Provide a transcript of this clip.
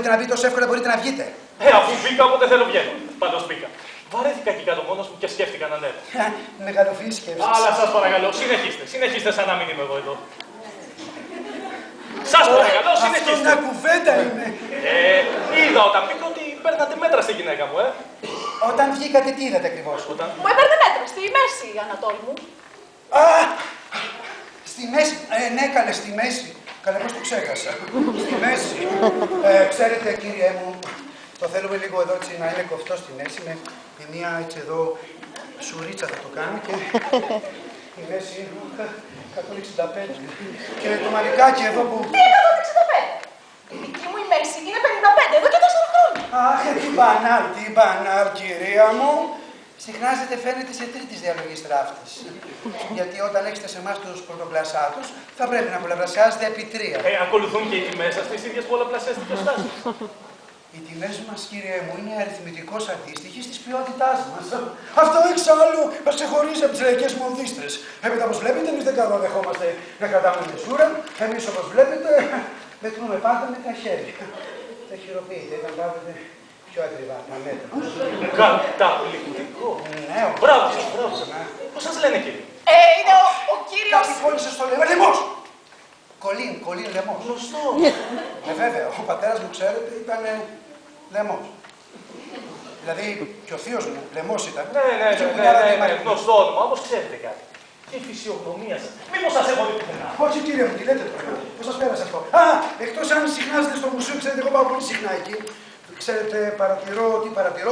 μπορείτε να μπείτε όσο εύκολα μπορείτε να βγείτε. Αφού μπήκα, οπότε θέλω βγαίνω. Πάντως μπήκα. Βαρέθηκα εκεί κάτω μόνος μου και σκέφτηκα να ανέβω. Μεγαλοφυή σκέψη. Αλλά σας παρακαλώ, συνεχίστε σαν να μην είμαι εγώ εδώ. Σας παρακαλώ, συνεχίστε. Αυτό μια κουβέντα είναι. Είδα όταν μπήκα ότι παίρνατε μέτρα στη γυναίκα μου, Όταν βγήκατε, τι είδατε ακριβώς? Μου έπαιρνε μέτρα, στη μέση, Ανατόλη μου. Α! Στη μέση. Ναι, καλέ, στη μέση. Καλέ, πώς το ξέχασα. Στη μέση. Ξέρετε, κύριε μου, το θέλουμε λίγο εδώ έτσι να είναι κοφτό στη μέση. Με μία έτσι εδώ σουρίτσα θα το κάνω και η μέση είναι 165. Και το μαλλικάκι εδώ που... Τι 165! Η δική μου η μέση είναι 55, εδώ και 4 χρόνια. Αχ, τι μπανάλ, κυρία μου. Συχνάζεται, φαίνεται σε τρίτης διαλογής ράφτης. Γιατί όταν έχετε σε εμάς τους πρωτοκλασσάτους, θα πρέπει να πολλαπλασιάζετε επί 3. Ακολουθούν και οι τιμές σας τις ίδιες πολλαπλασιαστικές τάσεις. Οι τιμές μας, κύριε μου, είναι αριθμητικώς αντίστοιχες της ποιότητάς μας. Αυτό εξάλλου μας ξεχωρίζει από τις λαϊκές μοδίστρες. Έπειτα, όπως βλέπετε, εμείς δεν καλοδεχόμαστε να κρατάμε μεσούρα. Εμείς, όπως βλέπετε, μετρούμε πάντα με τα χέρια. Τα χειροποίητε, όταν βάλετε πιο ακριβά τα μέτρα. Καταπληκτικό. Ναι, μπράβο σας. Πώς σας λένε, κύριε? Είναι ο κύριος... Κάποιοι πόλοι σας το λένε. Λεμός! Κολύν Λεμός. Γνωστό. Βέβαια, ο πατέρας μου, ξέρετε, ήταν Λεμός. Δηλαδή, και ο θείος μου, Λεμός ήταν. Ναι, γνωστό όνομα, όμως ξέρετε κάτι. Και η φυσιογνωμία σας. Μήπως σας έχω δει πουθενά? Όχι, κύριε μου, τι λέτε τώρα. Πώς σας πέρασε αυτό? Εκτός αν συχνάζετε στο μουσείο, ξέρετε, εγώ πάω πολύ συχνά εκεί. Ξέρετε, τι παρατηρώ.